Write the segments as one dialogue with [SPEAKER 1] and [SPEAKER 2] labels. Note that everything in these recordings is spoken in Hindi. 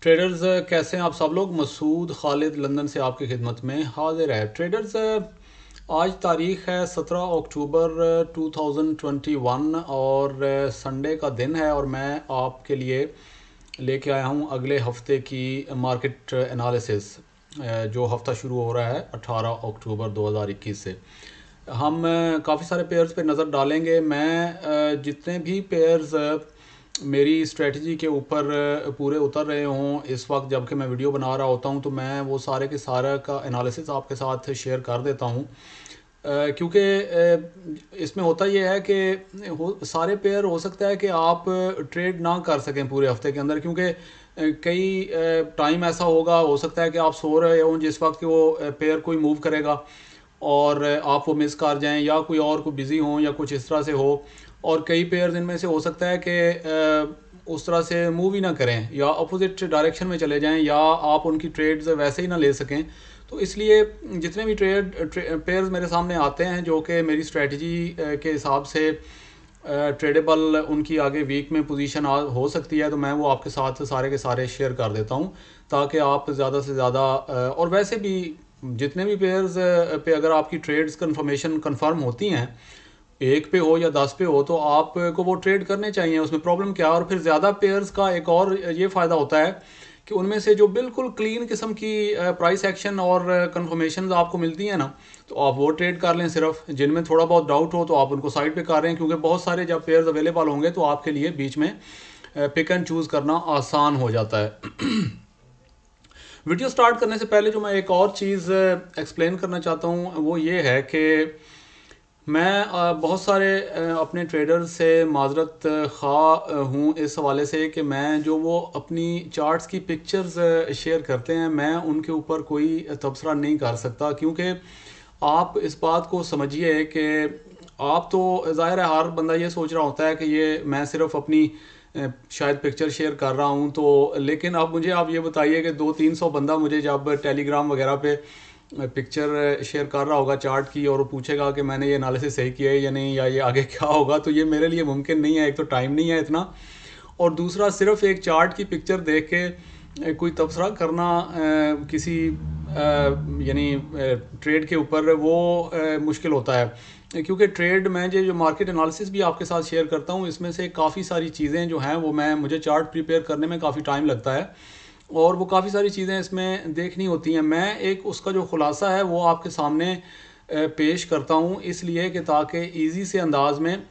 [SPEAKER 1] ट्रेडर्स कैसे हैं आप सब लोग। मसूद खालिद लंदन से आपकी खिदमत में हाजिर है। ट्रेडर्स आज तारीख़ है 17 अक्टूबर 2021 और संडे का दिन है और मैं आपके लिए लेके आया हूँ अगले हफ्ते की मार्केट एनालिसिस जो हफ्ता शुरू हो रहा है 18 अक्टूबर 2021 से। हम काफ़ी सारे पेयर्स पे नज़र डालेंगे। मैं जितने भी पेयर्स मेरी स्ट्रेटजी के ऊपर पूरे उतर रहे हों इस वक्त जबकि मैं वीडियो बना रहा होता हूं, तो मैं वो सारे के सारा का एनालिसिस आपके साथ शेयर कर देता हूं। क्योंकि इसमें होता यह है कि सारे पेयर हो सकता है कि आप ट्रेड ना कर सकें पूरे हफ्ते के अंदर, क्योंकि कई टाइम ऐसा होगा, हो सकता है कि आप सो रहे हो जिस वक्त कि वो पेयर कोई मूव करेगा और आप वो मिस कर जाएं, या कोई और को बिज़ी हो या कुछ इस तरह से हो। और कई पेयर्स इनमें से हो सकता है कि उस तरह से मूव ही ना करें या अपोजिट डायरेक्शन में चले जाएं, या आप उनकी ट्रेड्स वैसे ही ना ले सकें। तो इसलिए जितने भी पेयर्स मेरे सामने आते हैं जो कि मेरी स्ट्रेटजी के हिसाब से ट्रेडेबल उनकी आगे वीक में पोजीशन हो सकती है, तो मैं वो आपके साथ सारे के सारे शेयर कर देता हूँ ताकि आप ज़्यादा से ज़्यादा और वैसे भी जितने भी पेयर्स पे अगर आपकी ट्रेड्स कंफर्मेशन कंफर्म होती हैं, एक पे हो या 10 पे हो, तो आपको वो ट्रेड करने चाहिए, उसमें प्रॉब्लम क्या है। और फिर ज़्यादा पेयर्स का एक और ये फ़ायदा होता है कि उनमें से जो बिल्कुल क्लीन किस्म की प्राइस एक्शन और कंफर्मेशन आपको मिलती हैं ना, तो आप वो ट्रेड कर लें। सिर्फ जिनमें थोड़ा बहुत डाउट हो तो आप उनको साइड पे कर रहे हैं, क्योंकि बहुत सारे जब पेयर्स अवेलेबल होंगे तो आपके लिए बीच में पिक एंड चूज़ करना आसान हो जाता है। वीडियो स्टार्ट करने से पहले जो मैं एक और चीज़ एक्सप्लेन करना चाहता हूँ वो ये है कि मैं बहुत सारे अपने ट्रेडर्स से माजरत खा हूँ इस हवाले से कि मैं जो वो अपनी चार्ट्स की पिक्चर्स शेयर करते हैं, मैं उनके ऊपर कोई तबसरा नहीं कर सकता। क्योंकि आप इस बात को समझिए कि आप तो ज़ाहिर है हर बंदा ये सोच रहा होता है कि ये मैं सिर्फ अपनी शायद पिक्चर शेयर कर रहा हूँ, तो लेकिन अब मुझे आप ये बताइए कि 200-300 बंदा मुझे जब टेलीग्राम वगैरह पे पिक्चर शेयर कर रहा होगा चार्ट की, और वो पूछेगा कि मैंने ये एनालिसिस सही किया है या नहीं, या ये आगे क्या होगा, तो ये मेरे लिए मुमकिन नहीं है। एक तो टाइम नहीं है इतना, और दूसरा सिर्फ एक चार्ट की पिक्चर देख के कोई तबसरा करना किसी यानी ट्रेड के ऊपर वो मुश्किल होता है। क्योंकि ट्रेड में जो मार्केट एनालिसिस भी आपके साथ शेयर करता हूँ, इसमें से काफ़ी सारी चीज़ें जो हैं वो मुझे चार्ट प्रिपेयर करने में काफ़ी टाइम लगता है, और वो काफ़ी सारी चीज़ें इसमें देखनी होती हैं। मैं एक उसका जो खुलासा है वो आपके सामने पेश करता हूँ, इसलिए कि ताकि ईज़ी से अंदाज में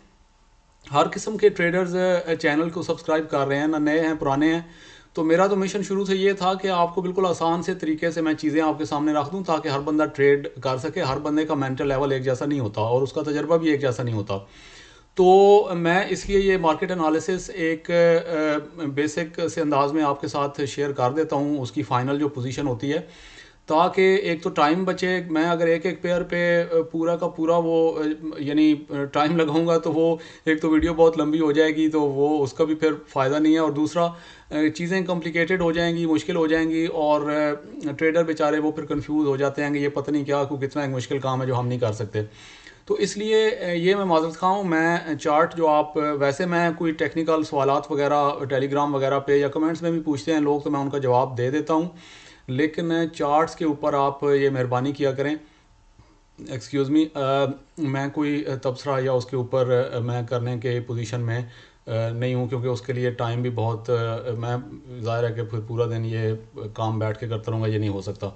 [SPEAKER 1] हर किस्म के ट्रेडर्स चैनल को सब्सक्राइब कर रहे हैं, ना नए हैं पुराने हैं। तो मेरा तो मिशन शुरू से ये था कि आपको बिल्कुल आसान से तरीके से मैं चीज़ें आपके सामने रख दूं ताकि हर बंदा ट्रेड कर सके। हर बंदे का मेंटल लेवल एक जैसा नहीं होता और उसका तजर्बा भी एक जैसा नहीं होता। तो मैं इसलिए ये मार्केट एनालिसिस एक बेसिक से अंदाज में आपके साथ शेयर कर देता हूँ, उसकी फ़ाइनल जो पोजीशन होती है, ताकि एक तो टाइम बचे। मैं अगर एक एक पेयर पे पूरा का पूरा वो यानी टाइम लगाऊंगा तो वो एक तो वीडियो बहुत लंबी हो जाएगी, तो वो उसका भी फिर फ़ायदा नहीं है, और दूसरा चीज़ें कॉम्प्लिकेटेड हो जाएंगी, मुश्किल हो जाएंगी, और ट्रेडर बेचारे वो फिर कंफ्यूज हो जाते हैं कि ये पता नहीं क्या को कितना एक मुश्किल काम है जो हम नहीं कर सकते। तो इसलिए ये मैं माज़रत खा हूँ। मैं चार्ट जो आप वैसे मैं कोई टेक्निकल सवालात वगैरह टेलीग्राम वगैरह पे या कमेंट्स में भी पूछते हैं लोग, तो मैं उनका जवाब दे देता हूँ, लेकिन चार्ट्स के ऊपर आप ये मेहरबानी किया करें, एक्सक्यूज़ मी, मैं कोई तबसरा या उसके ऊपर मैं करने के पोजीशन में नहीं हूँ, क्योंकि उसके लिए टाइम भी बहुत मैं ज़ाहिर है कि फिर पूरा दिन ये काम बैठ के करता रहूँगा, ये नहीं हो सकता।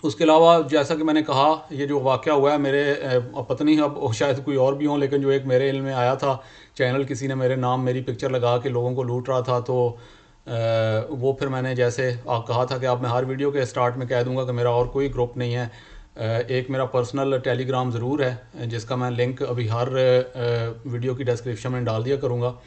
[SPEAKER 1] उसके अलावा जैसा कि मैंने कहा, ये जो वाक़या हुआ है मेरे पता नहीं अब शायद कोई और भी हों, लेकिन जो एक मेरे इल्म में आया था, चैनल किसी ने मेरे नाम मेरी पिक्चर लगा के लोगों को लूट रहा था, तो वो फिर मैंने जैसे आप कहा था कि आप मैं हर वीडियो के स्टार्ट में कह दूंगा कि मेरा और कोई ग्रुप नहीं है। एक मेरा पर्सनल टेलीग्राम ज़रूर है जिसका मैं लिंक अभी हर वीडियो की डिस्क्रिप्शन में डाल दिया करूँगा।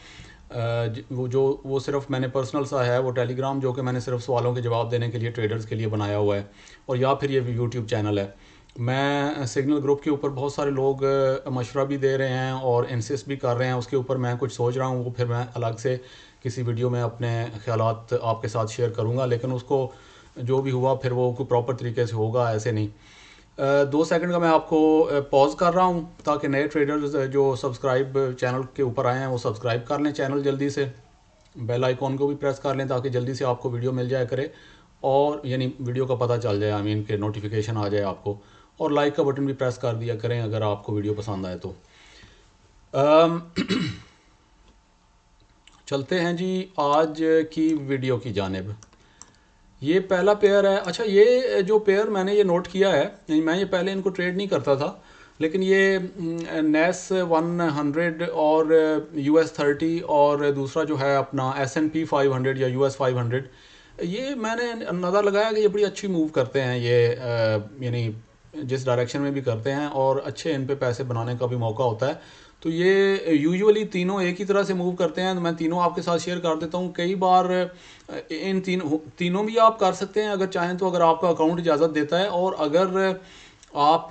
[SPEAKER 1] वो सिर्फ मैंने पर्सनल सा है वो टेलीग्राम, जो कि मैंने सिर्फ सवालों के जवाब देने के लिए ट्रेडर्स के लिए बनाया हुआ है, और या फिर ये यूट्यूब चैनल है। मैं सिग्नल ग्रुप के ऊपर बहुत सारे लोग मशवरा भी दे रहे हैं और इंसिस्ट भी कर रहे हैं, उसके ऊपर मैं कुछ सोच रहा हूँ, वो फिर मैं अलग से किसी वीडियो में अपने ख्यालात आपके साथ शेयर करूँगा, लेकिन उसको जो भी हुआ फिर वो कोई प्रॉपर तरीके से होगा, ऐसे नहीं। 2 सेकंड का मैं आपको पॉज कर रहा हूँ ताकि नए ट्रेडर्स जो सब्सक्राइब चैनल के ऊपर आए हैं वो सब्सक्राइब कर लें चैनल जल्दी से। बेल आइकॉन को भी प्रेस कर लें ताकि जल्दी से आपको वीडियो मिल जाया करे, और यानी वीडियो का पता चल जाए, आई मीन के नोटिफिकेशन आ जाए आपको। और लाइक का बटन भी प्रेस कर दिया करें अगर आपको वीडियो पसंद आए तो। अम, चलते हैं जी आज की वीडियो की जानिब। ये पहला पेयर है। अच्छा, ये जो पेयर मैंने ये नोट किया है, मैं ये पहले इनको ट्रेड नहीं करता था, लेकिन ये नेस 100 और US 30 और दूसरा जो है अपना S&P 500 या US 500, ये मैंने अंदाज़ा लगाया कि ये बड़ी अच्छी मूव करते हैं ये, यानी जिस डायरेक्शन में भी करते हैं और अच्छे इन पे पैसे बनाने का भी मौका होता है। तो ये यूजुअली तीनों एक ही तरह से मूव करते हैं, तो मैं तीनों आपके साथ शेयर कर देता हूँ। कई बार इन तीनों भी आप कर सकते हैं अगर चाहें तो, अगर आपका अकाउंट इजाज़त देता है। और अगर आप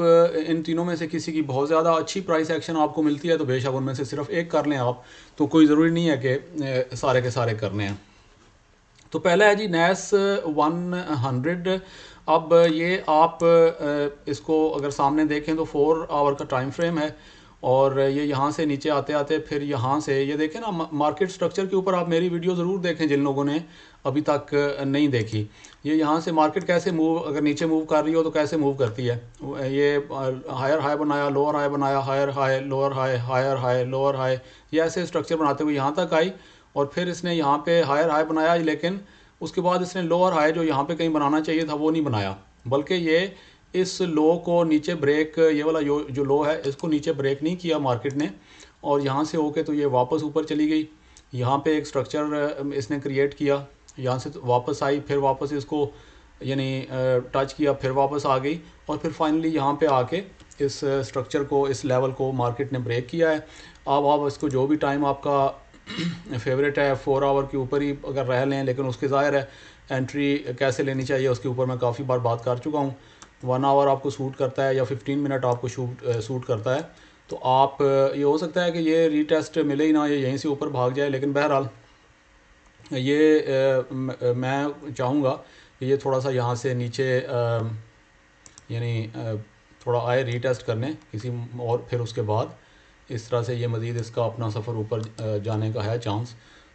[SPEAKER 1] इन तीनों में से किसी की बहुत ज़्यादा अच्छी प्राइस एक्शन आपको मिलती है तो बेशक उनमें से सिर्फ एक कर लें आप, तो कोई ज़रूरी नहीं है कि सारे के सारे करने हैं। तो पहला है जी नेस 100। अब ये आप इसको अगर सामने देखें तो 4 आवर का टाइम फ्रेम है, और ये यहाँ से नीचे आते आते फिर यहाँ से ये देखें ना, मार्केट स्ट्रक्चर के ऊपर आप मेरी वीडियो ज़रूर देखें जिन लोगों ने अभी तक नहीं देखी। ये यहाँ से मार्केट कैसे मूव, अगर नीचे मूव कर रही हो तो कैसे मूव करती है। ये हायर हाई बनाया, लोअर हाई बनाया, higher high, lower high, higher high, lower high, ये ऐसे स्ट्रक्चर बनाते हुए यहाँ तक आई। और फिर इसने यहाँ पे हायर हाई बनाया, लेकिन उसके बाद इसने लोअर हाई जो यहाँ पे कहीं बनाना चाहिए था वो नहीं बनाया, बल्कि ये इस लो को नीचे ब्रेक, ये वाला जो लो है इसको नीचे ब्रेक नहीं किया मार्केट ने, और यहाँ से होके तो ये वापस ऊपर चली गई। यहाँ पे एक स्ट्रक्चर इसने क्रिएट किया, यहाँ से तो वापस आई, फिर वापस इसको यानी टच किया, फिर वापस आ गई, और फिर फाइनली यहाँ पे आके इस स्ट्रक्चर को, इस लेवल को मार्केट ने ब्रेक किया है। अब आप इसको जो भी टाइम आपका फेवरेट है 4 आवर के ऊपर ही अगर रह लें, लेकिन उसके ज़ाहिर है एंट्री कैसे लेनी चाहिए उसके ऊपर मैं काफ़ी बार बात कर चुका हूँ। 1 आवर आपको सूट करता है या 15 मिनट आपको सूट करता है, तो आप ये हो सकता है कि ये रीटेस्ट मिले ही ना, ये यहीं से ऊपर भाग जाए। लेकिन बहरहाल ये मैं चाहूँगा कि ये थोड़ा सा यहाँ से नीचे यानी थोड़ा आए रीटेस्ट करने किसी, और फिर उसके बाद इस तरह से ये मज़ीद इसका अपना सफ़र ऊपर जाने का है चांस।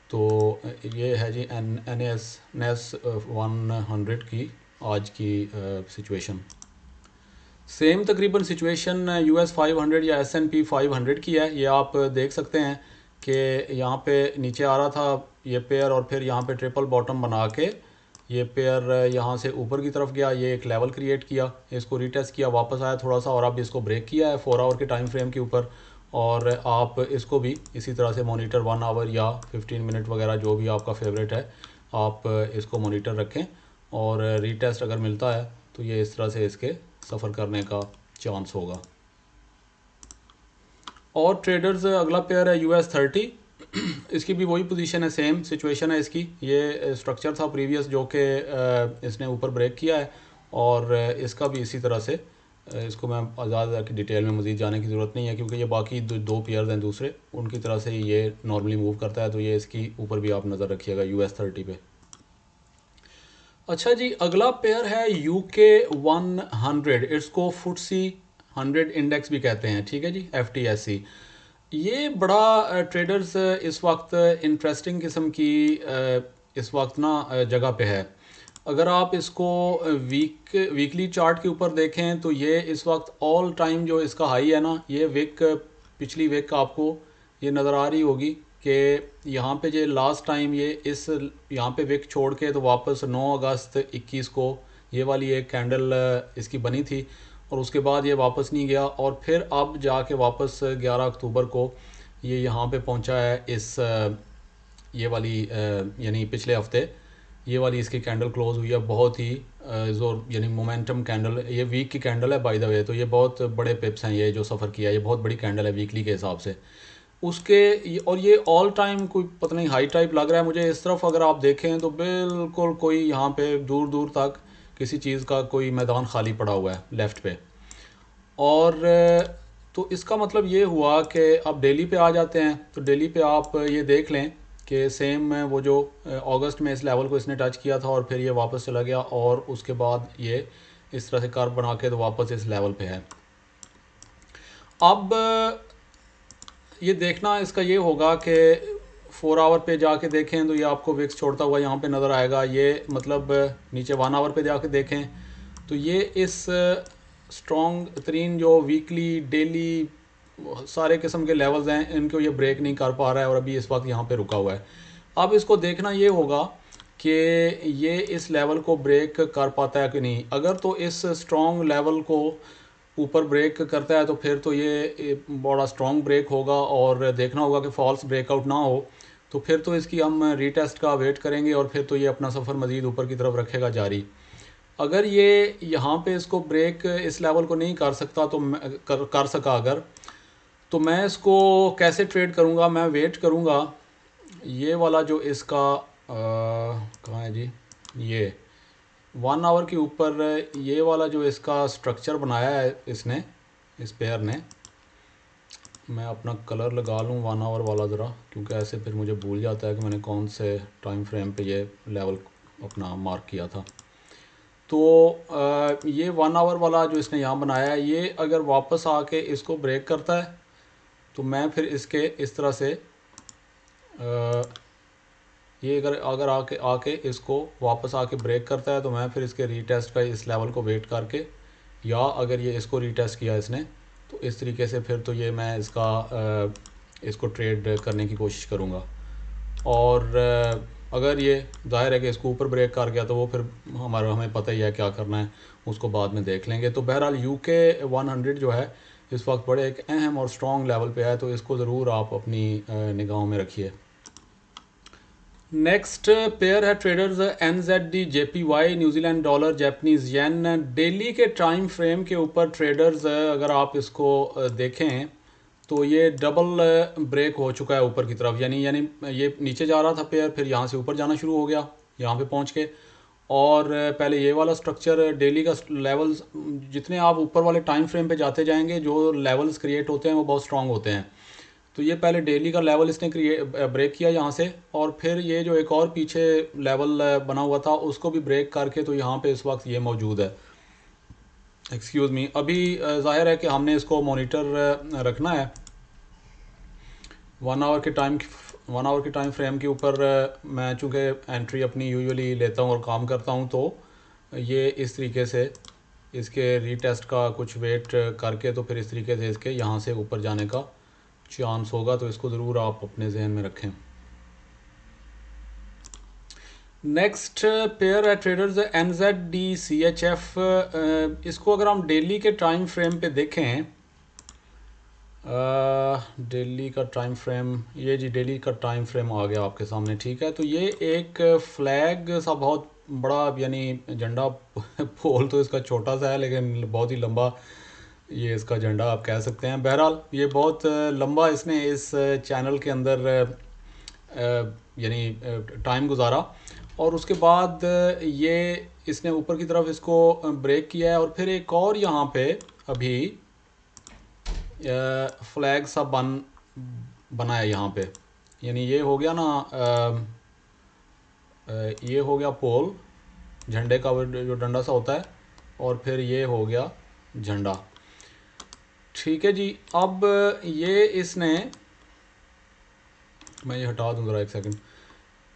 [SPEAKER 1] तो ये है जी नेस 100 की आज की सिचुएशन। सेम तकरीबन सिचुएशन US 500 या S&P 500 की है। ये आप देख सकते हैं कि यहाँ पे नीचे आ रहा था ये पेयर, और फिर यहाँ पे ट्रिपल बॉटम बना के ये पेयर यहाँ से ऊपर की तरफ गया, ये एक लेवल क्रिएट किया, इसको रीटेस्ट किया, वापस आया थोड़ा सा, और अब इसको ब्रेक किया है 4 आवर के टाइम फ्रेम के ऊपर। और आप इसको भी इसी तरह से मॉनिटर 1 आवर या 15 मिनट वगैरह जो भी आपका फेवरेट है, आप इसको मॉनिटर रखें, और रीटेस्ट अगर मिलता है तो ये इस तरह से इसके सफ़र करने का चांस होगा। और ट्रेडर्स अगला पेयर है US 30। इसकी भी वही पोजीशन है, सेम सिचुएशन है इसकी। ये स्ट्रक्चर था प्रीवियस जो कि इसने ऊपर ब्रेक किया है, और इसका भी इसी तरह से, इसको मैं ज़्यादा की डिटेल में मज़ीद जाने की ज़रूरत नहीं है क्योंकि ये बाकी दो पेयर्स हैं दूसरे, उनकी तरह से ही ये नॉर्मली मूव करता है। तो ये इसकी ऊपर भी आप नज़र रखिएगा US 30 पे। अच्छा जी, अगला पेयर है UK 100। इसको FTSE 100 इंडेक्स भी कहते हैं, ठीक है जी, FTSE। ये बड़ा ट्रेडर्स इस वक्त इंटरेस्टिंग किस्म की इस वक्त ना जगह पे है। अगर आप इसको वीकली चार्ट के ऊपर देखें तो ये इस वक्त ऑल टाइम जो इसका हाई है ना, ये पिछली वीक आपको ये नज़र आ रही होगी कि यहाँ पे जो लास्ट टाइम ये इस यहाँ पे विक छोड़ के तो वापस 9 अगस्त 21 को ये वाली एक कैंडल इसकी बनी थी, और उसके बाद ये वापस नहीं गया, और फिर अब जाके वापस 11 अक्टूबर को ये यहाँ पे पहुँचा है इस ये वाली यानी पिछले हफ्ते ये वाली इसकी कैंडल क्लोज हुई है। बहुत ही जोर यानी मोमेंटम कैंडल, ये वीक की कैंडल है बाय द वे, तो ये बहुत बड़े पिप्स हैं ये जो सफ़र किया है, ये बहुत बड़ी कैंडल है वीकली के हिसाब से उसके। और ये ऑल टाइम कोई पता नहीं हाई टाइप लग रहा है मुझे। इस तरफ अगर आप देखें तो बिल्कुल कोई यहाँ पे दूर दूर तक किसी चीज़ का कोई मैदान खाली पड़ा हुआ है लेफ़्ट पे। और तो इसका मतलब ये हुआ कि अब डेली पे आ जाते हैं, तो डेली पे आप ये देख लें कि सेम वो जो अगस्त में इस लेवल को इसने टच किया था और फिर ये वापस चला गया, और उसके बाद ये इस तरह से कर्व बना के तो वापस इस लेवल पे है। अब ये देखना इसका ये होगा कि 4 आवर पे जाके देखें तो ये आपको विक्स छोड़ता हुआ यहाँ पे नज़र आएगा। ये मतलब नीचे 1 आवर पे जाके देखें तो ये इस स्ट्रॉन्ग तरीन जो वीकली डेली सारे किस्म के लेवल्स हैं इनको ये ब्रेक नहीं कर पा रहा है और अभी इस वक्त यहाँ पे रुका हुआ है। अब इसको देखना ये होगा कि ये इस लेवल को ब्रेक कर पाता है कि नहीं। अगर तो इस स्ट्रॉन्ग लेवल को ऊपर ब्रेक करता है तो फिर तो ये बड़ा स्ट्रॉन्ग ब्रेक होगा और देखना होगा कि फॉल्स ब्रेकआउट ना हो, तो फिर तो इसकी हम रीटेस्ट का वेट करेंगे और फिर तो ये अपना सफ़र मज़ीद ऊपर की तरफ रखेगा जारी। अगर ये यहाँ पे इसको ब्रेक इस लेवल को नहीं कर सकता तो कर सका अगर, तो मैं इसको कैसे ट्रेड करूँगा, मैं वेट करूँगा ये वाला जो इसका कहाँ है जी, ये 1 आवर के ऊपर ये वाला जो इसका स्ट्रक्चर बनाया है इसने, इस पेयर ने, मैं अपना कलर लगा लूँ 1 आवर वाला ज़रा, क्योंकि ऐसे फिर मुझे भूल जाता है कि मैंने कौन से टाइम फ्रेम पे ये लेवल अपना मार्क किया था। तो ये 1 आवर वाला जो इसने यहाँ बनाया है, ये अगर वापस आके इसको ब्रेक करता है तो मैं फिर इसके इस तरह से ये अगर आके इसको वापस आके ब्रेक करता है तो मैं फिर इसके रीटेस्ट का इस लेवल को वेट करके, या अगर ये इसको रीटेस्ट किया इसने तो इस तरीके से फिर तो ये मैं इसको ट्रेड करने की कोशिश करूँगा। और अगर ये जाहिर है कि इसको ऊपर ब्रेक कर गया तो वो फिर हमें पता ही है क्या करना है, उसको बाद में देख लेंगे। तो बहरहाल यूके 100 जो है इस वक्त बड़े एक अहम और स्ट्रॉन्ग लेवल पे है, तो इसको ज़रूर आप अपनी निगाहों में रखिए। नेक्स्ट पेयर है traders NZD JPY, New Zealand dollar, Japanese yen. Daily के टाइम फ्रेम के ऊपर ट्रेडर्स अगर आप इसको देखें तो ये डबल ब्रेक हो चुका है ऊपर की तरफ, यानी ये नीचे जा रहा था पेयर, फिर यहाँ से ऊपर जाना शुरू हो गया यहाँ पे पहुँच के। और पहले ये वाला स्ट्रक्चर डेली का लेवल्स, जितने आप ऊपर वाले टाइम फ्रेम पे जाते जाएंगे जो लेवल्स क्रिएट होते हैं वो बहुत स्ट्रांग होते हैं। तो ये पहले डेली का लेवल इसने ब्रेक किया यहाँ से, और फिर ये जो एक और पीछे लेवल बना हुआ था उसको भी ब्रेक करके तो यहाँ पे इस वक्त ये मौजूद है। एक्सक्यूज़ मी, अभी ज़ाहिर है कि हमने इसको मॉनिटर रखना है 1 आवर के टाइम फ्रेम के ऊपर। मैं चूँकि एंट्री अपनी यूजुअली लेता हूँ और काम करता हूँ, तो ये इस तरीके से इसके रीटेस्ट का कुछ वेट करके तो फिर इस तरीके से इसके यहाँ से ऊपर जाने का चांस होगा, तो इसको ज़रूर आप अपने जहन में रखें। नेक्स्ट पेयर है ट्रेडर्स NZD CHF। इसको अगर हम डेली के टाइम फ्रेम पे देखें, डेली का टाइम फ्रेम, ये जी डेली का टाइम फ्रेम आ गया आपके सामने, ठीक है। तो ये एक फ्लैग सा बहुत बड़ा, यानी झंडा पोल तो इसका छोटा सा है लेकिन बहुत ही लंबा ये इसका झंडा आप कह सकते हैं। बहरहाल ये बहुत लंबा इसने इस चैनल के अंदर यानी टाइम गुजारा, और उसके बाद ये इसने ऊपर की तरफ इसको ब्रेक किया है, और फिर एक और यहाँ पे अभी फ्लैग सा बना है यहाँ पे, यानी ये हो गया ना, ये हो गया पोल, झंडे का जो डंडा सा होता है, और फिर ये हो गया झंडा, ठीक है जी। अब ये इसने, मैं ये हटा दूँ ज़रा एक सेकंड,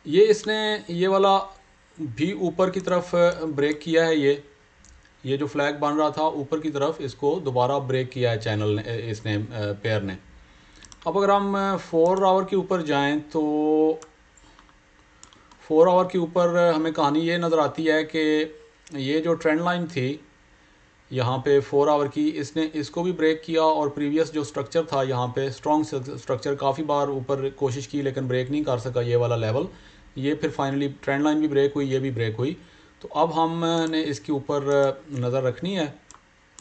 [SPEAKER 1] ये इसने ये वाला भी ऊपर की तरफ ब्रेक किया है, ये जो फ्लैग बन रहा था ऊपर की तरफ, इसको दोबारा ब्रेक किया है चैनल ने, इसने पेयर ने। अब अगर हम 4 आवर के ऊपर जाएं तो 4 आवर के ऊपर हमें कहानी ये नज़र आती है कि ये जो ट्रेंड लाइन थी यहाँ पे 4 आवर की, इसने इसको भी ब्रेक किया, और प्रीवियस जो स्ट्रक्चर था यहाँ पे स्ट्रॉन्ग स्ट्रक्चर, काफ़ी बार ऊपर कोशिश की लेकिन ब्रेक नहीं कर सका ये वाला लेवल। ये फिर फाइनली ट्रेंड लाइन भी ब्रेक हुई, ये भी ब्रेक हुई। तो अब हमने इसके ऊपर नज़र रखनी है,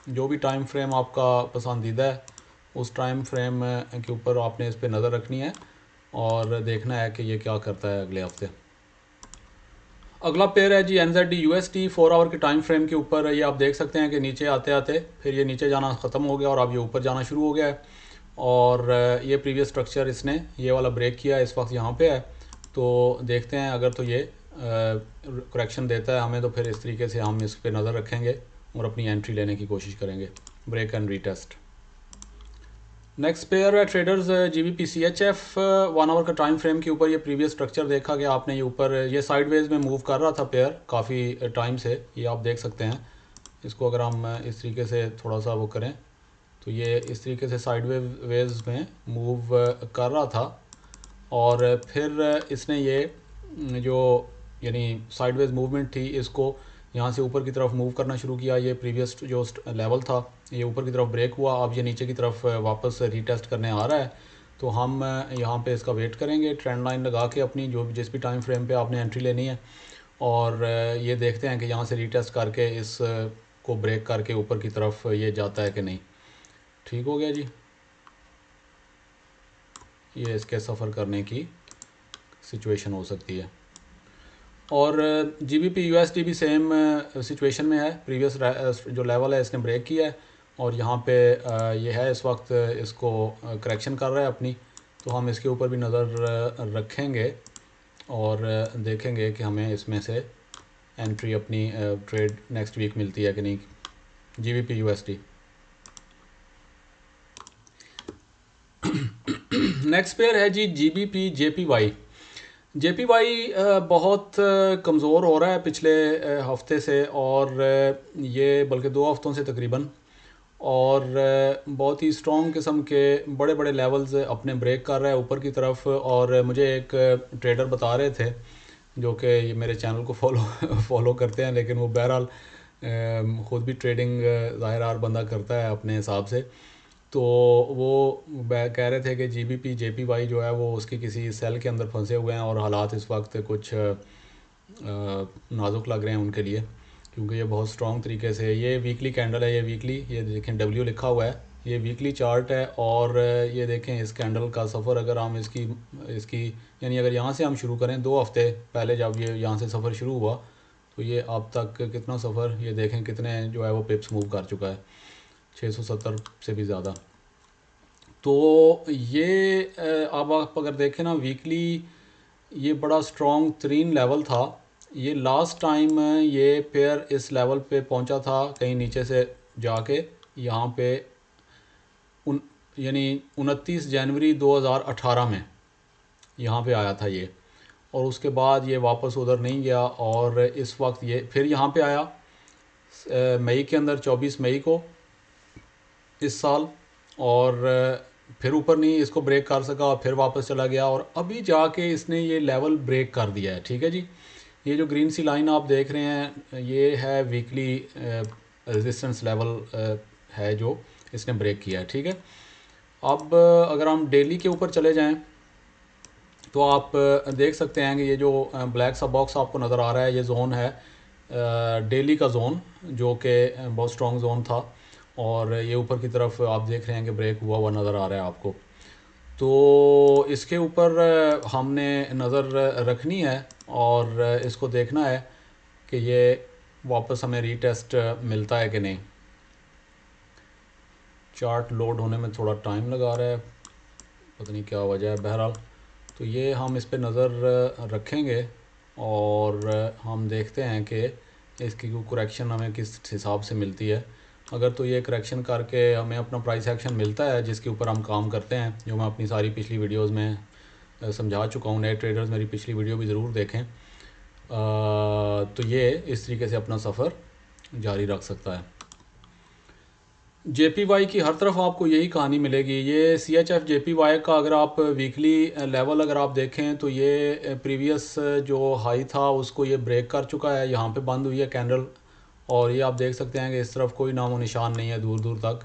[SPEAKER 1] जो भी टाइम फ्रेम आपका पसंदीदा है उस टाइम फ्रेम के ऊपर आपने इस पर नज़र रखनी है और देखना है कि ये क्या करता है अगले हफ्ते। अगला पेयर है जी NZD USD 4 आवर के टाइम फ्रेम के ऊपर। ये आप देख सकते हैं कि नीचे आते आते फिर ये नीचे जाना ख़त्म हो गया और अब ये ऊपर जाना शुरू हो गया है, और ये प्रीवियस स्ट्रक्चर इसने ये वाला ब्रेक किया, इस वक्त यहाँ पे है। तो देखते हैं अगर तो ये करेक्शन देता है हमें, तो फिर इस तरीके से हम इस पर नज़र रखेंगे और अपनी एंट्री लेने की कोशिश करेंगे, break and retest. Next pair है ट्रेडर्स GBP CHF 1 आवर का टाइम फ्रेम के ऊपर। ये प्रीवियस स्ट्रक्चर देखा कि आपने ये ऊपर ये साइडवेज में मूव कर रहा था पेयर काफ़ी टाइम से, ये आप देख सकते हैं। इसको अगर हम इस तरीके से थोड़ा सा वो करें तो ये इस तरीके से साइडवेज में मूव कर रहा था, और फिर इसने ये जो यानी साइडवेज मूवमेंट थी इसको यहाँ से ऊपर की तरफ मूव करना शुरू किया। ये प्रीवियस जो लेवल था ये ऊपर की तरफ ब्रेक हुआ, अब ये नीचे की तरफ वापस रीटेस्ट करने आ रहा है। तो हम यहाँ पे इसका वेट करेंगे ट्रेंड लाइन लगा के अपनी जो जिस भी टाइम फ्रेम पे आपने एंट्री लेनी है, और ये देखते हैं कि यहाँ से रीटेस्ट करके इस को ब्रेक करके ऊपर की तरफ ये जाता है कि नहीं। ठीक हो गया जी, ये इसके सफ़र करने की सिचुएशन हो सकती है। और GBP/USD भी सेम सिचुएशन में है, प्रीवियस जो लेवल है इसने ब्रेक किया है, और यहाँ पे ये है इस वक्त इसको करेक्शन कर रहा है अपनी। तो हम इसके ऊपर भी नज़र रखेंगे और देखेंगे कि हमें इसमें से एंट्री अपनी ट्रेड नेक्स्ट वीक मिलती है कि नहीं। GBP/USD नेक्स्ट पेयर है जी GBP/JPY। बहुत कमज़ोर हो रहा है पिछले हफ्ते से, और ये बल्कि 2 हफ्तों से तकरीबन, और बहुत ही स्ट्रॉन्ग किस्म के बड़े बड़े लेवल्स अपने ब्रेक कर रहा है ऊपर की तरफ। और मुझे एक ट्रेडर बता रहे थे जो कि ये मेरे चैनल को फॉलो करते हैं, लेकिन वो बहरहाल ख़ुद भी ट्रेडिंग ज़ाहिर हर बंदा करता है अपने हिसाब से। तो वो कह रहे थे कि GBP/JPY जो है वो उसकी किसी सेल के अंदर फंसे हुए हैं, और हालात इस वक्त कुछ नाजुक लग रहे हैं उनके लिए, क्योंकि ये बहुत स्ट्रॉन्ग तरीके से ये वीकली कैंडल है। ये वीकली, ये देखें W लिखा हुआ है, ये वीकली चार्ट है। और ये देखें इस कैंडल का सफ़र, अगर हम इसकी यानी अगर यहाँ से हम शुरू करें 2 हफ्ते पहले जब ये यहाँ से सफ़र शुरू हुआ, तो ये अब तक कितना सफ़र, ये देखें कितने जो है वो पिप्स मूव कर चुका है, 670 से भी ज़्यादा। तो ये अब आप अगर देखें ना वीकली, ये बड़ा स्ट्रॉन्ग तरीन लेवल था। ये लास्ट टाइम ये पेयर इस लेवल पे पहुंचा था कहीं नीचे से जाके, यहाँ पे यानी 29 जनवरी 2018 में यहाँ पे आया था ये, और उसके बाद ये वापस उधर नहीं गया। और इस वक्त ये फिर यहाँ पे आया मई के अंदर, 24 मई को इस साल, और फिर ऊपर नहीं इसको ब्रेक कर सका और फिर वापस चला गया, और अभी जाके इसने ये लेवल ब्रेक कर दिया है। ठीक है जी, ये जो ग्रीन सी लाइन आप देख रहे हैं ये है वीकली रेजिस्टेंस लेवल है जो इसने ब्रेक किया है। ठीक है, अब अगर हम डेली के ऊपर चले जाएं तो आप देख सकते हैं कि ये जो ब्लैक सा बॉक्स आपको नज़र आ रहा है, ये जोन है डेली का जोन, जो कि बहुत स्ट्रॉन्ग जोन था, और ये ऊपर की तरफ आप देख रहे हैं कि ब्रेक हुआ नज़र आ रहा है आपको। तो इसके ऊपर हमने नज़र रखनी है और इसको देखना है कि ये वापस हमें रीटेस्ट मिलता है कि नहीं। चार्ट लोड होने में थोड़ा टाइम लगा रहा है, पता नहीं क्या वजह है, बहरहाल तो ये हम इस पे नज़र रखेंगे और हम देखते हैं कि इसकी करेक्शन हमें किस हिसाब से मिलती है। अगर तो ये करेक्शन करके हमें अपना प्राइस एक्शन मिलता है जिसके ऊपर हम काम करते हैं, जो मैं अपनी सारी पिछली वीडियोस में समझा चुका हूँ। नए ट्रेडर्स मेरी पिछली वीडियो भी ज़रूर देखें। तो ये इस तरीके से अपना सफ़र जारी रख सकता है। JPY की हर तरफ आपको यही कहानी मिलेगी। ये CHF JPY का अगर आप वीकली लेवल अगर आप देखें तो ये प्रीवियस जो हाई था उसको ये ब्रेक कर चुका है, यहाँ पे बंद हुई है कैंडल, और ये आप देख सकते हैं कि इस तरफ कोई नामो निशान नहीं है दूर दूर तक।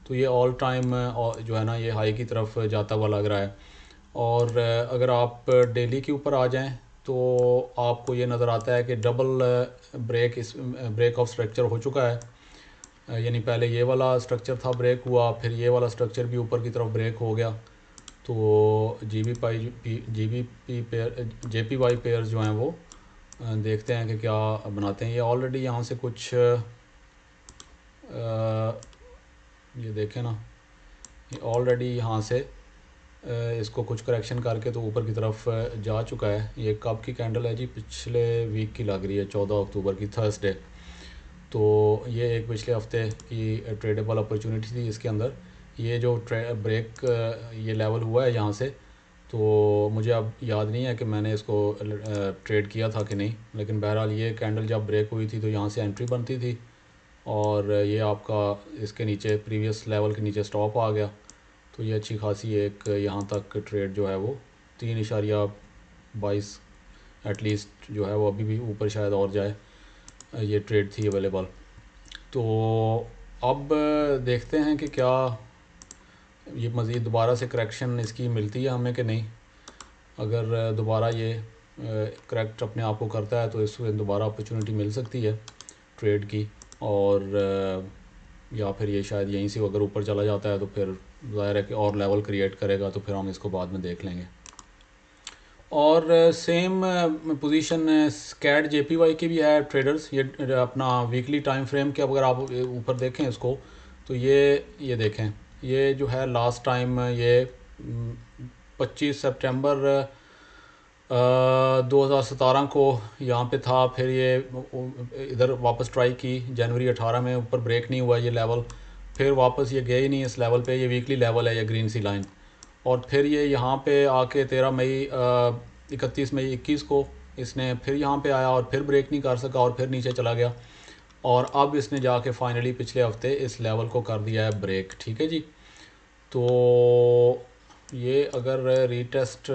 [SPEAKER 1] तो ये ऑल टाइम जो है ना ये हाई की तरफ जाता हुआ लग रहा है। और अगर आप डेली के ऊपर आ जाएं तो आपको ये नज़र आता है कि डबल ब्रेक ऑफ स्ट्रक्चर हो चुका है। यानी पहले ये वाला स्ट्रक्चर था, ब्रेक हुआ, फिर ये वाला स्ट्रक्चर भी ऊपर की तरफ ब्रेक हो गया। तो JPY पेयर्स जो हैं वो देखते हैं कि क्या बनाते हैं। ये ऑलरेडी यहाँ से कुछ ये देखें ना, ये ऑलरेडी यहाँ से इसको कुछ करेक्शन करके तो ऊपर की तरफ जा चुका है। ये कब की कैंडल है जी, पिछले वीक की लग रही है, 14 अक्टूबर की, थर्सडे। तो ये एक पिछले हफ्ते की ट्रेडेबल अपॉर्चुनिटी थी इसके अंदर। ये जो ब्रेक ये लेवल हुआ है यहाँ से, तो मुझे अब याद नहीं है कि मैंने इसको ट्रेड किया था कि नहीं, लेकिन बहरहाल ये कैंडल जब ब्रेक हुई थी तो यहाँ से एंट्री बनती थी और ये आपका इसके नीचे प्रीवियस लेवल के नीचे स्टॉप आ गया। तो ये अच्छी खासी एक यहाँ तक ट्रेड जो है वो 3.22 एटलीस्ट जो है वो अभी भी ऊपर शायद और जाए, ये ट्रेड थी अवेलेबल। तो अब देखते हैं कि क्या ये मज़ीद दोबारा से करेक्शन इसकी मिलती है हमें कि नहीं। अगर दोबारा ये करेक्ट अपने आप को करता है तो इसमें दोबारा अपॉर्चुनिटी मिल सकती है ट्रेड की, और या फिर ये शायद यहीं से अगर ऊपर चला जाता है तो फिर ज़ाहिर है कि और लेवल क्रिएट करेगा, तो फिर हम इसको बाद में देख लेंगे। और सेम पोजीशन स्कैड JPY की भी है ट्रेडर्स। ये अपना वीकली टाइम फ्रेम के अगर आप ऊपर देखें इसको, तो ये देखें, ये जो है लास्ट टाइम ये 25 सितंबर 2017 को यहाँ पे था, फिर ये इधर वापस ट्राई की जनवरी 18 में, ऊपर ब्रेक नहीं हुआ ये लेवल, फिर वापस ये गया ही नहीं इस लेवल पे, ये वीकली लेवल है ये ग्रीन सी लाइन, और फिर ये यहाँ पे आके 13 मई 31 मई 21 को इसने फिर यहाँ पे आया और फिर ब्रेक नहीं कर सका और फिर नीचे चला गया, और अब इसने जाके फाइनली पिछले हफ्ते इस लेवल को कर दिया है ब्रेक। ठीक है जी, तो ये अगर रीटेस्ट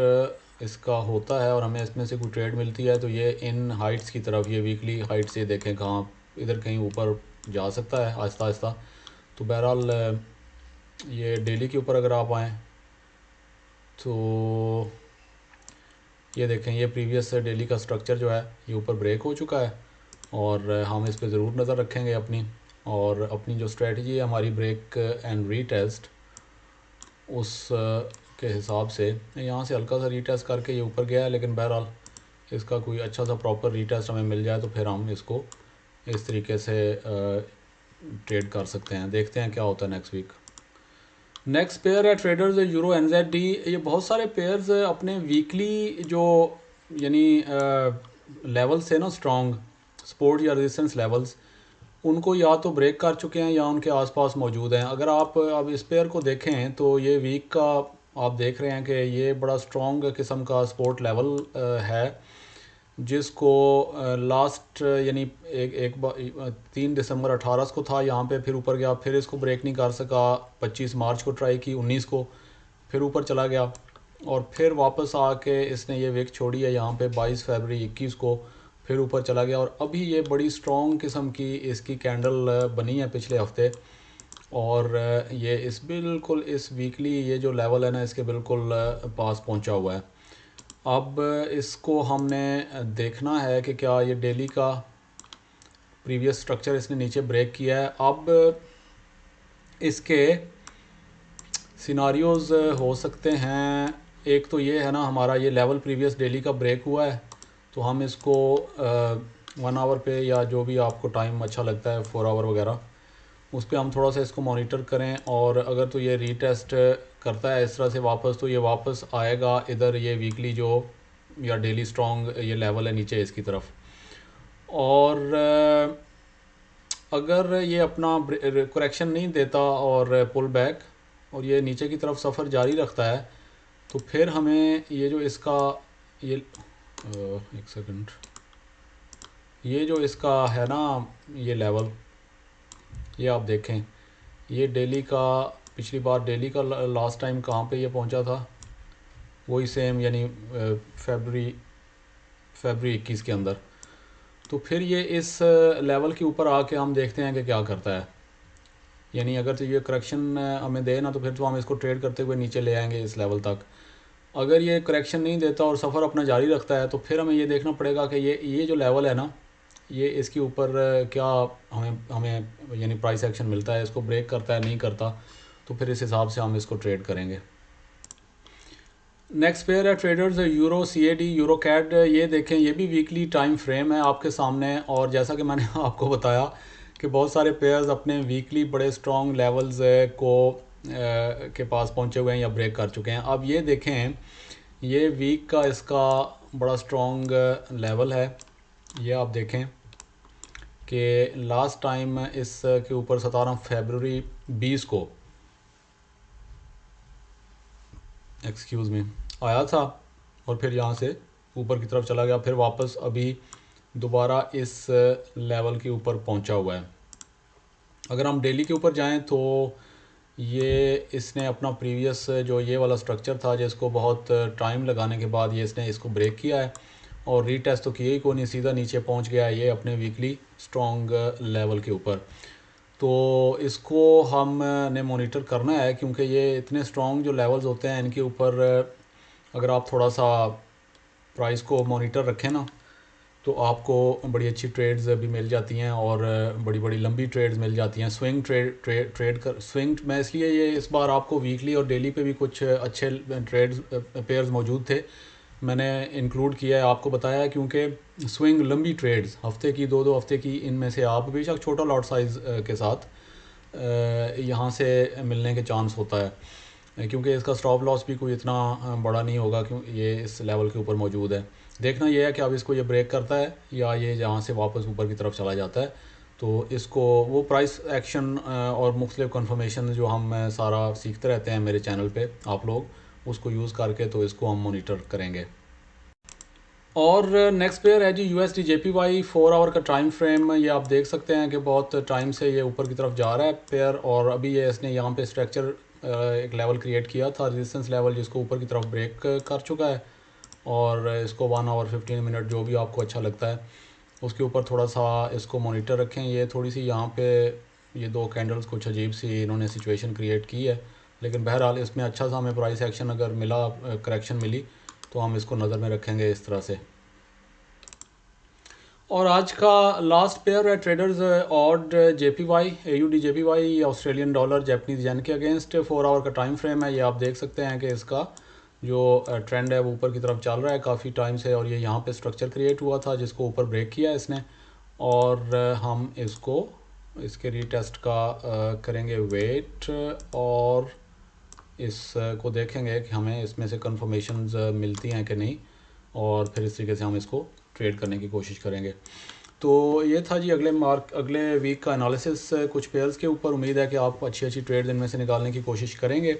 [SPEAKER 1] इसका होता है और हमें इसमें से कोई ट्रेड मिलती है तो ये इन हाइट्स की तरफ, ये वीकली हाइट से देखें कहाँ इधर कहीं ऊपर जा सकता है आहिस्ता आहिस्ता। तो बहरहाल ये डेली के ऊपर अगर आप आएँ तो ये देखें, ये प्रीवियस डेली का स्ट्रक्चर जो है ये ऊपर ब्रेक हो चुका है, और हम इस पे ज़रूर नज़र रखेंगे अपनी, और अपनी जो स्ट्रेटजी है हमारी ब्रेक एंड रीटेस्ट उस के हिसाब से यहाँ से हल्का सा रीटेस्ट करके ये ऊपर गया है, लेकिन बहरहाल इसका कोई अच्छा सा प्रॉपर रीटेस्ट हमें मिल जाए तो फिर हम इसको इस तरीके से ट्रेड कर सकते हैं। देखते हैं क्या होता है नेक्स्ट वीक। नेक्स्ट पेयर है ट्रेडर्स यूरो NZD। ये बहुत सारे पेयर्स अपने वीकली जो यानी लेवल्स है ना, स्ट्रॉन्ग सपोर्ट या रेजिस्टेंस लेवल्स, उनको या तो ब्रेक कर चुके हैं या उनके आसपास मौजूद हैं। अगर आप अब इस पेयर को देखें तो ये वीक का आप देख रहे हैं कि ये बड़ा स्ट्रॉन्ग किस्म का सपोर्ट लेवल है, जिसको लास्ट यानी एक 3 दिसंबर 18 को था यहाँ पे, फिर ऊपर गया, फिर इसको ब्रेक नहीं कर सका, 25 मार्च को ट्राई की, 19 को फिर ऊपर चला गया, और फिर वापस आके इसने ये विक छोड़ी है यहाँ पे 22 फरवरी 21 को, फिर ऊपर चला गया, और अभी ये बड़ी स्ट्रॉन्ग किस्म की इसकी कैंडल बनी है पिछले हफ्ते, और ये इस बिल्कुल इस वीकली ये जो लेवल है ना इसके बिल्कुल पास पहुँचा हुआ है। अब इसको हमने देखना है कि क्या ये डेली का प्रीवियस स्ट्रक्चर इसने नीचे ब्रेक किया है। अब इसके सिनारियोज़ हो सकते हैं, एक तो ये है ना, हमारा ये लेवल प्रीवियस डेली का ब्रेक हुआ है, तो हम इसको 1 आवर पे या जो भी आपको टाइम अच्छा लगता है 4 आवर वगैरह, उस पर हम थोड़ा सा इसको मॉनिटर करें, और अगर तो ये रीटेस्ट करता है इस तरह से वापस, तो ये वापस आएगा इधर ये वीकली जो या डेली स्ट्रॉन्ग ये लेवल है नीचे इसकी तरफ, और अगर ये अपना करेक्शन नहीं देता और पुल बैक और ये नीचे की तरफ सफ़र जारी रखता है, तो फिर हमें ये जो इसका ये एक सेकंड, ये जो इसका है ना ये लेवल, ये आप देखें, ये डेली का पिछली बार डेली का लास्ट टाइम कहाँ पे ये पहुंचा था, वही सेम यानी फरवरी 21 के अंदर। तो फिर ये इस लेवल के ऊपर आके हम देखते हैं कि क्या करता है, यानी अगर तो ये करेक्शन हमें दे ना तो फिर तो हम इसको ट्रेड करते हुए नीचे ले आएंगे इस लेवल तक। अगर ये करेक्शन नहीं देता और सफ़र अपना जारी रखता है तो फिर हमें ये देखना पड़ेगा कि ये जो लेवल है ना, ये इसके ऊपर क्या हमें यानी प्राइस एक्शन मिलता है, इसको ब्रेक करता है नहीं करता, तो फिर इस हिसाब से हम इसको ट्रेड करेंगे। नेक्स्ट पेयर है traders euro CAD euro CAD. ये देखें, ये भी वीकली टाइम फ्रेम है आपके सामने, और जैसा कि मैंने आपको बताया कि बहुत सारे पेयर्स अपने वीकली बड़े स्ट्रॉन्ग लेवल्स को के पास पहुंचे हुए हैं या ब्रेक कर चुके हैं। अब ये देखें, ये वीक का इसका बड़ा स्ट्रॉन्ग लेवल है, ये आप देखें कि लास्ट टाइम इस के ऊपर 17 फरवरी 20 को एक्सक्यूज़ मी, आया था और फिर यहाँ से ऊपर की तरफ चला गया, फिर वापस अभी दोबारा इस लेवल के ऊपर पहुँचा हुआ है। अगर हम डेली के ऊपर जाएं तो ये इसने अपना प्रीवियस जो ये वाला स्ट्रक्चर था जिसको बहुत टाइम लगाने के बाद ये इसने इसको ब्रेक किया है और रीटेस्ट तो किया ही को नहीं, सीधा नीचे पहुंच गया है ये अपने वीकली स्ट्रॉन्ग लेवल के ऊपर। तो इसको हमने मॉनिटर करना है क्योंकि ये इतने स्ट्रॉन्ग जो लेवल्स होते हैं इनके ऊपर अगर आप थोड़ा सा प्राइस को मॉनिटर रखें ना तो आपको बड़ी अच्छी ट्रेड्स भी मिल जाती हैं और बड़ी बड़ी लंबी ट्रेड्स मिल जाती हैं। स्विंग ट्रेड कर स्विंग मैं इसलिए ये इस बार आपको वीकली और डेली पे भी कुछ अच्छे ट्रेड्स पेयर्स मौजूद थे मैंने इंक्लूड किया है, आपको बताया है क्योंकि स्विंग लंबी ट्रेड्स हफ्ते की 2-2 हफ्ते की इनमें से आप बेशक छोटा लॉट साइज़ के साथ यहाँ से मिलने के चांस होता है क्योंकि इसका स्टॉप लॉस भी कोई इतना बड़ा नहीं होगा क्यों ये इस लेवल के ऊपर मौजूद है। देखना यह है कि अब इसको ये ब्रेक करता है या ये जहाँ से वापस ऊपर की तरफ चला जाता है। तो इसको वो प्राइस एक्शन और मुख्तलिफ कन्फर्मेशन जो हम सारा सीखते रहते हैं मेरे चैनल पे आप लोग उसको यूज़ करके तो इसको हम मॉनिटर करेंगे। और नेक्स्ट पेयर है जी USD JPY 4 आवर का टाइम फ्रेम। ये आप देख सकते हैं कि बहुत टाइम से ये ऊपर की तरफ जा रहा है पेयर और अभी ये इसने यहाँ पे स्ट्रक्चर एक लेवल क्रिएट किया था रेजिस्टेंस लेवल जिसको ऊपर की तरफ ब्रेक कर चुका है और इसको 1 आवर 15 मिनट जो भी आपको अच्छा लगता है उसके ऊपर थोड़ा सा इसको मॉनिटर रखें। ये थोड़ी सी यहाँ पे ये दो कैंडल्स कुछ अजीब सी इन्होंने सिचुएशन क्रिएट की है लेकिन बहरहाल इसमें अच्छा सा हमें प्राइस एक्शन अगर मिला करेक्शन मिली तो हम इसको नज़र में रखेंगे इस तरह से। और आज का लास्ट पेयर है traders odd JPY AUD JPY Australian dollar Japanese yen के अगेंस्ट 4 आवर का टाइम फ्रेम है। ये आप देख सकते हैं कि इसका जो ट्रेंड है वो ऊपर की तरफ चल रहा है काफ़ी टाइम से और ये यहाँ पे स्ट्रक्चर क्रिएट हुआ था जिसको ऊपर ब्रेक किया है इसने और हम इसको इसके रीटेस्ट का करेंगे वेट और इसको देखेंगे कि हमें इसमें से कंफर्मेशंस मिलती हैं कि नहीं और फिर इस तरीके से हम इसको ट्रेड करने की कोशिश करेंगे। तो ये था जी अगले वीक का एनालिसिस कुछ पेयर्स के ऊपर। उम्मीद है कि आप अच्छी अच्छी ट्रेड इनमें से निकालने की कोशिश करेंगे।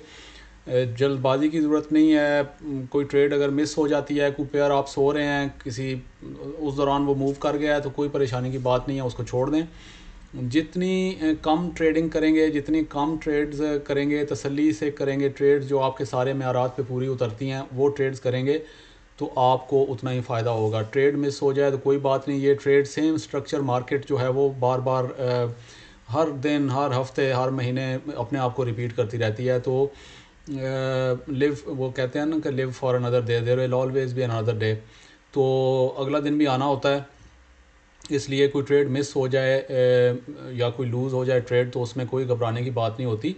[SPEAKER 1] जल्दबाजी की ज़रूरत नहीं है। कोई ट्रेड अगर मिस हो जाती है, कोई पेयर आप सो रहे हैं किसी उस दौरान वो मूव कर गया है तो कोई परेशानी की बात नहीं है, उसको छोड़ दें। जितनी कम ट्रेडिंग करेंगे, जितनी कम ट्रेड्स करेंगे, तसल्ली से करेंगे ट्रेड्स जो आपके सारे मेयारात पे पूरी उतरती हैं वो ट्रेड्स करेंगे तो आपको उतना ही फ़ायदा होगा। ट्रेड मिस हो जाए तो कोई बात नहीं, ये ट्रेड सेम स्ट्रक्चर मार्केट जो है वो बार बार हर दिन हर हफ्ते हर महीने अपने आप को रिपीट करती रहती है। तो लिव वो कहते हैं ना कि live for another day, there will always be another day. तो अगला दिन भी आना होता है, इसलिए कोई ट्रेड मिस हो जाए या कोई लूज़ हो जाए ट्रेड तो उसमें कोई घबराने की बात नहीं होती।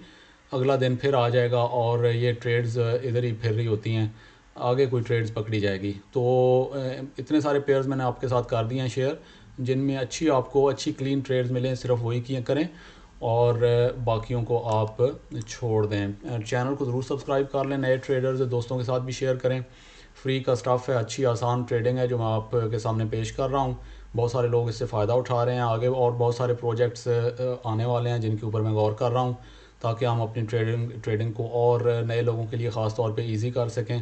[SPEAKER 1] अगला दिन फिर आ जाएगा और ये ट्रेड्स इधर ही फिर रही होती हैं, आगे कोई ट्रेड्स पकड़ी जाएगी। तो इतने सारे पेयर्स मैंने आपके साथ कर दिए हैं शेयर जिनमें आपको अच्छी क्लीन ट्रेड्स मिलें, सिर्फ वही किए करें और बाकियों को आप छोड़ दें। चैनल को ज़रूर सब्सक्राइब कर लें, नए ट्रेडर्स दोस्तों के साथ भी शेयर करें। फ्री का स्टफ़ है, अच्छी आसान ट्रेडिंग है जो मैं आपके सामने पेश कर रहा हूँ। बहुत सारे लोग इससे फ़ायदा उठा रहे हैं। आगे और बहुत सारे प्रोजेक्ट्स आने वाले हैं जिनके ऊपर मैं गौर कर रहा हूँ ताकि हम अपनी ट्रेडिंग को और नए लोगों के लिए ख़ास तौर पे इजी कर सकें,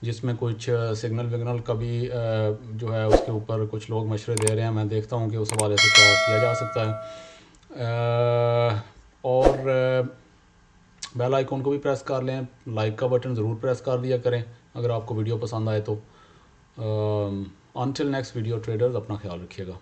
[SPEAKER 1] जिसमें कुछ सिग्नल विग्नल का भी जो है उसके ऊपर कुछ लोग मशवरे दे रहे हैं। मैं देखता हूँ कि उस हवाले से क्या किया जा सकता है। और बेल आइकॉन को भी प्रेस कर लें, लाइक का बटन ज़रूर प्रेस कर दिया करें अगर आपको वीडियो पसंद आए तो। अनटिल नेक्स्ट वीडियो ट्रेडर्स, अपना ख्याल रखिएगा।